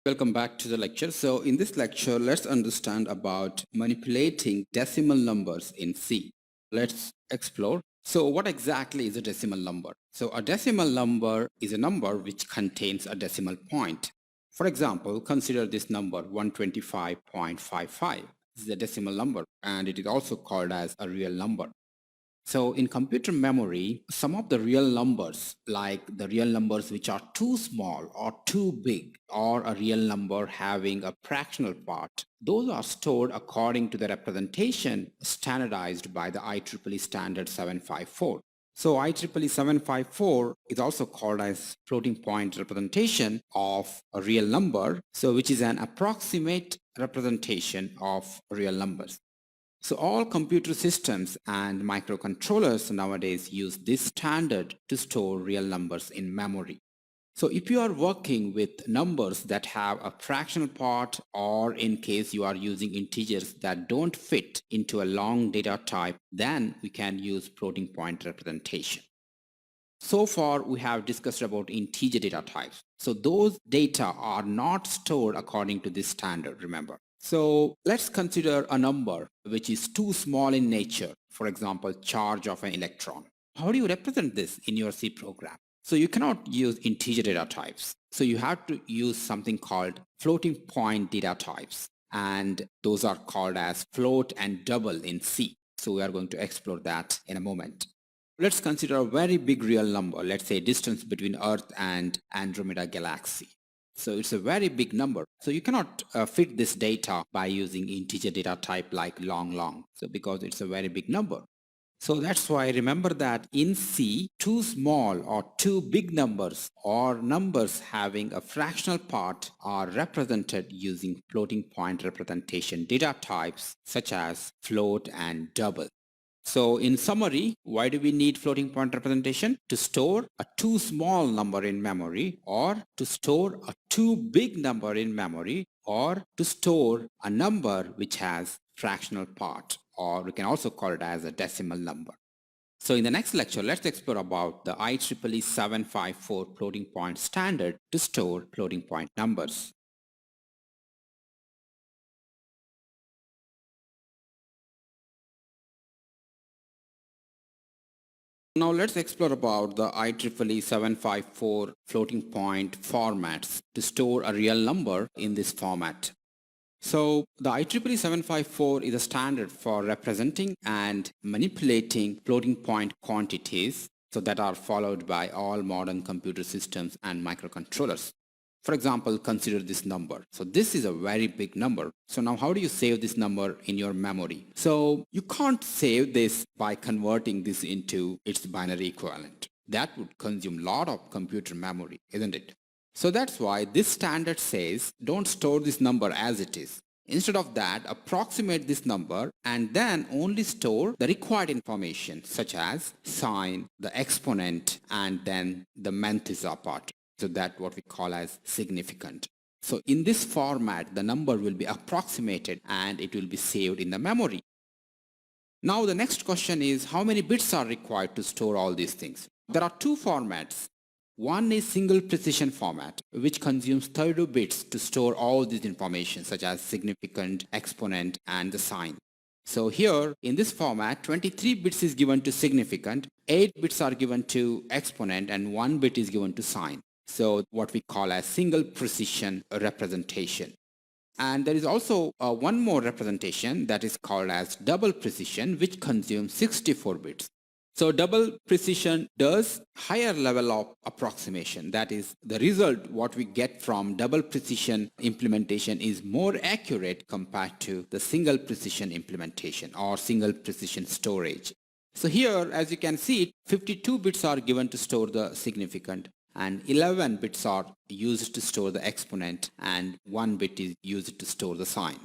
Welcome back to the lecture. So in this lecture, let's understand about manipulating decimal numbers in C. Let's explore. So what exactly is a decimal number? So a decimal number is a number which contains a decimal point. For example, consider this number 125.55. This is a decimal number and it is also called as a real number. So in computer memory, some of the real numbers, like the real numbers which are too small or too big, or a real number having a fractional part, those are stored according to the representation standardized by the IEEE standard 754. So IEEE 754 is also called as floating point representation of a real number, so which is an approximate representation of real numbers. So all computer systems and microcontrollers nowadays use this standard to store real numbers in memory. So if you are working with numbers that have a fractional part, or in case you are using integers that don't fit into a long data type, then we can use floating point representation. So far, we have discussed about integer data types. So those data are not stored according to this standard, remember. So let's consider a number which is too small in nature, for example, charge of an electron. How do you represent this in your C program? So you cannot use integer data types. So you have to use something called floating point data types. And those are called as float and double in C. So we are going to explore that in a moment. Let's consider a very big real number, let's say distance between Earth and Andromeda galaxy. So it's a very big number. So you cannot fit this data by using integer data type like long. So because it's a very big number. So that's why remember that in C, too small or too big numbers or numbers having a fractional part are represented using floating point representation data types such as float and double. So in summary, why do we need floating point representation? To store a too small number in memory, or to store a too big number in memory, or to store a number which has fractional part, or we can also call it as a decimal number. So in the next lecture, let's explore about the IEEE 754 floating point standard to store floating point numbers. Now let's explore about the IEEE 754 floating point formats to store a real number in this format. So the IEEE 754 is a standard for representing and manipulating floating point quantities, so that are followed by all modern computer systems and microcontrollers. For example, consider this number. So this is a very big number. So now how do you save this number in your memory? So you can't save this by converting this into its binary equivalent. That would consume a lot of computer memory, isn't it? So that's why this standard says don't store this number as it is. Instead of that, approximate this number and then only store the required information such as sign, the exponent, and then the Menthes part. So that's what we call as significant. So in this format, the number will be approximated and it will be saved in the memory. Now the next question is, how many bits are required to store all these things? There are two formats. One is single precision format, which consumes 32 bits to store all this information such as significant, exponent, and the sign. So here in this format, 23 bits is given to significant, 8 bits are given to exponent, and 1 bit is given to sign. So what we call as single precision representation. And there is also one more representation that is called as double precision, which consumes 64 bits. So double precision does higher level of approximation. That is, the result what we get from double precision implementation is more accurate compared to the single precision implementation or single precision storage. So here, as you can see, 52 bits are given to store the significant, and 11 bits are used to store the exponent, and 1 bit is used to store the sign.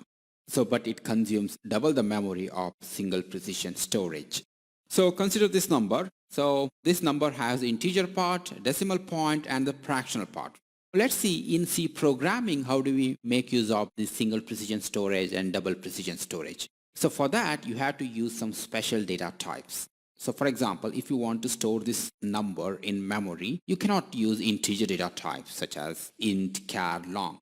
So, but it consumes double the memory of single precision storage. So consider this number. So this number has the integer part, decimal point, and the fractional part. Let's see in C programming, how do we make use of this single precision storage and double precision storage. So for that, you have to use some special data types. So for example, if you want to store this number in memory, you cannot use integer data types such as int, char, long.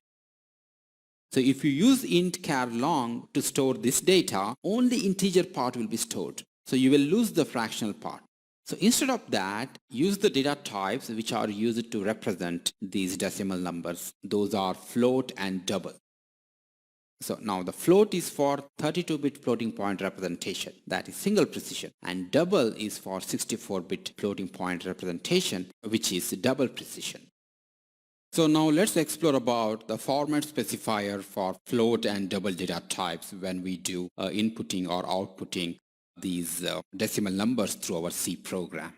So if you use int char long to store this data, only integer part will be stored. So you will lose the fractional part. So instead of that, use the data types which are used to represent these decimal numbers. Those are float and double. So now the float is for 32-bit floating point representation, that is single precision, and double is for 64-bit floating point representation, which is double precision. So now let's explore about the format specifier for float and double data types when we do inputting or outputting these decimal numbers through our C program.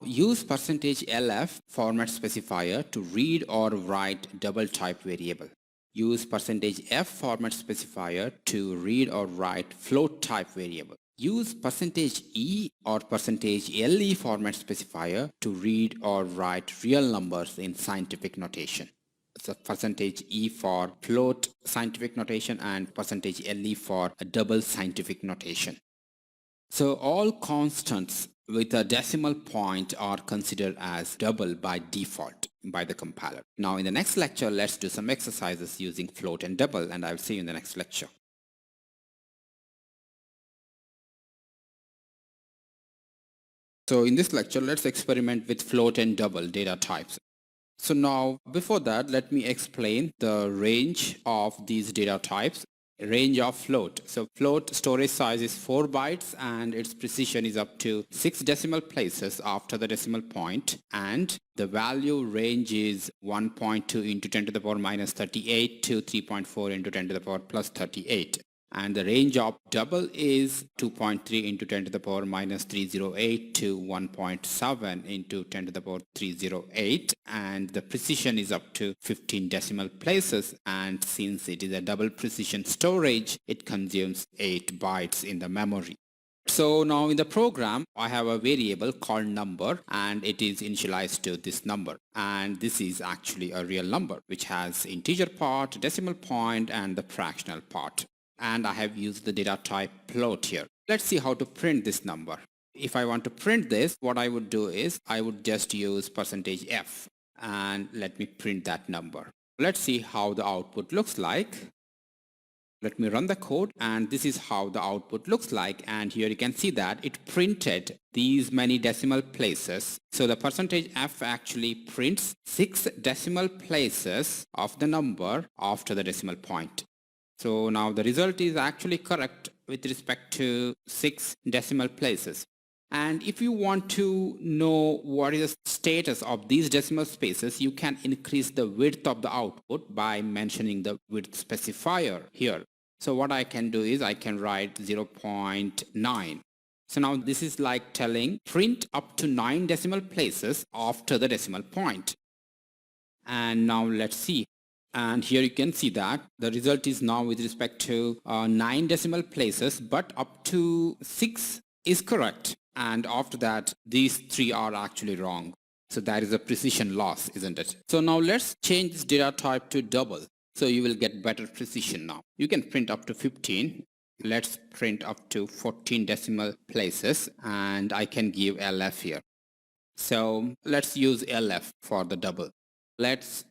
Use %lf format specifier to read or write double type variable. Use %f format specifier to read or write float type variable. Use %e or %le format specifier to read or write real numbers in scientific notation. So %e for float scientific notation and %le for a double scientific notation. So all constants with a decimal point are considered as double by default by the compiler. Now in the next lecture, let's do some exercises using float and double, and I'll see you in the next lecture. So in this lecture, let's experiment with float and double data types. So now before that, let me explain the range of these data types. Range of float. So float storage size is 4 bytes and its precision is up to 6 decimal places after the decimal point, and the value range is 1.2 into 10 to the power minus 38 to 3.4 into 10 to the power plus 38. And the range of double is 2.3 into 10 to the power minus 308 to 1.7 into 10 to the power 308, and the precision is up to 15 decimal places, and since it is a double precision storage, it consumes 8 bytes in the memory. So now in the program, I have a variable called number, and it is initialized to this number, and this is actually a real number which has integer part, decimal point, and the fractional part. And I have used the data type float here. Let's see how to print this number. If I want to print this, what I would do is I would just use %f and let me print that number. Let's see how the output looks like. Let me run the code, and this is how the output looks like, and here you can see that it printed these many decimal places. So the %f actually prints 6 decimal places of the number after the decimal point. So now the result is actually correct with respect to 6 decimal places. And if you want to know what is the status of these decimal spaces, you can increase the width of the output by mentioning the width specifier here. So what I can do is I can write 0.9. So now this is like telling print up to 9 decimal places after the decimal point. And now let's see. And here you can see that the result is now with respect to 9 decimal places, but up to 6 is correct. And after that, these 3 are actually wrong. So that is a precision loss, isn't it? So now let's change this data type to double. So you will get better precision now. You can print up to 15. Let's print up to 14 decimal places, and I can give LF here. So let's use LF for the double. Let's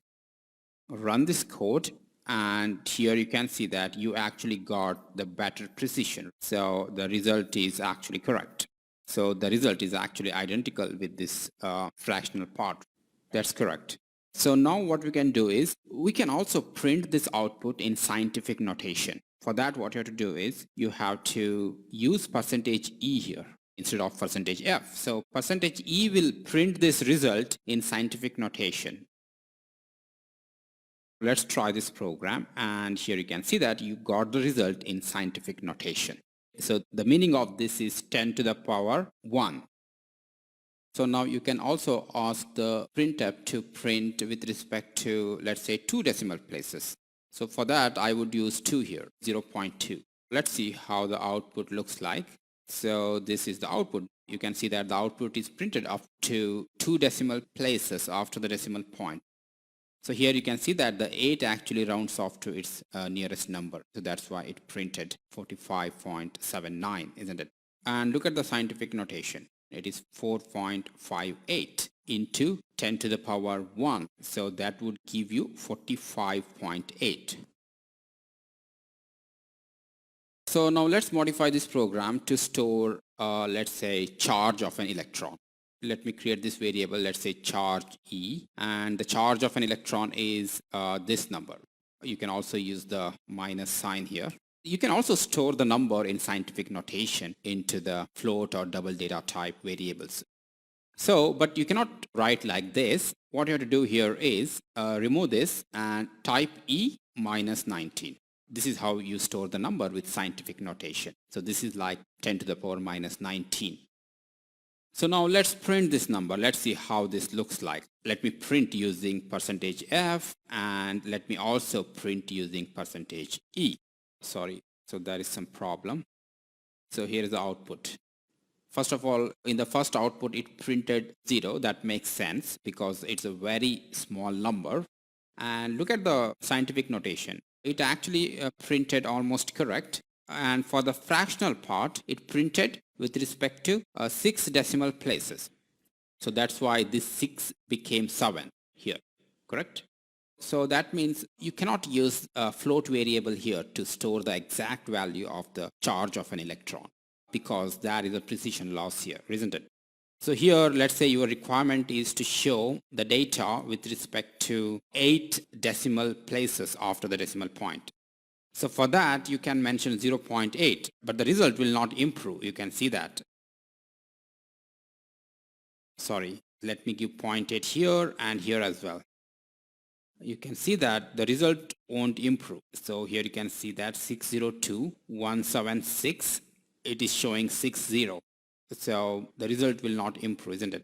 run this code, and here you can see that you actually got the better precision. So the result is actually correct. So the result is actually identical with this fractional part. That's correct. So now what we can do is we can also print this output in scientific notation. For that, what you have to do is you have to use %e here instead of %f. So %e will print this result in scientific notation. Let's try this program, and here you can see that you got the result in scientific notation. So the meaning of this is 10 to the power 1. So now you can also ask the printf to print with respect to, let's say, 2 decimal places. So for that, I would use 2 here, 0.2. Let's see how the output looks like. So this is the output. You can see that the output is printed up to 2 decimal places after the decimal point. So here you can see that the 8 actually rounds off to its nearest number. So that's why it printed 45.79, isn't it? And look at the scientific notation. It is 4.58. into 10 to the power 1. So that would give you 45.8. So now let's modify this program to store, let's say, charge of an electron. Let me create this variable, let's say charge E, and the charge of an electron is this number. You can also use the minus sign here. You can also store the number in scientific notation into the float or double data type variables. So, but you cannot write like this. What you have to do here is remove this and type E minus 19. This is how you store the number with scientific notation. So this is like 10 to the power minus 19. So now let's print this number. Let's see how this looks like. Let me print using %F, and let me also print using %E. Sorry, so there is some problem. So here is the output. First of all, in the first output, it printed 0. That makes sense because it's a very small number. And look at the scientific notation. It actually printed almost correct. And for the fractional part, it printed with respect to 6 decimal places. So that's why this 6 became 7 here, correct? So that means you cannot use a float variable here to store the exact value of the charge of an electron, because there is a precision loss here, isn't it? So here, let's say your requirement is to show the data with respect to 8 decimal places after the decimal point. So for that, you can mention 0.8, but the result will not improve. You can see that. Sorry, let me give 0.8 here and here as well. You can see that the result won't improve. So here you can see that 602.176, it is showing 60. So the result will not improve, isn't it?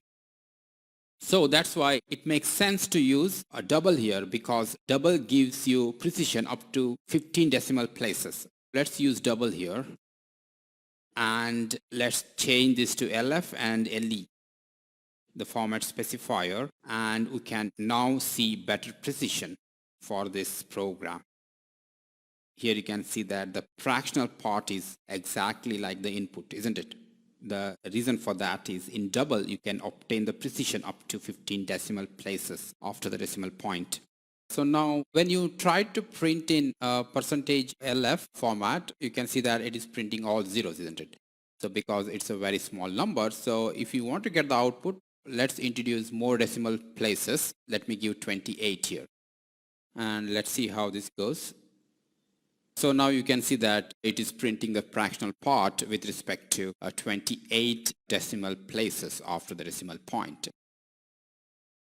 So that's why it makes sense to use a double here, because double gives you precision up to 15 decimal places. Let's use double here. And let's change this to LF and LE, the format specifier, and we can now see better precision for this program. Here you can see that the fractional part is exactly like the input, isn't it? The reason for that is in double you can obtain the precision up to 15 decimal places after the decimal point. So now when you try to print in %LF format, you can see that it is printing all zeros, isn't it? So because it's a very small number, so if you want to get the output, let's introduce more decimal places. Let me give 28 here. And let's see how this goes. So now you can see that it is printing the fractional part with respect to 28 decimal places after the decimal point.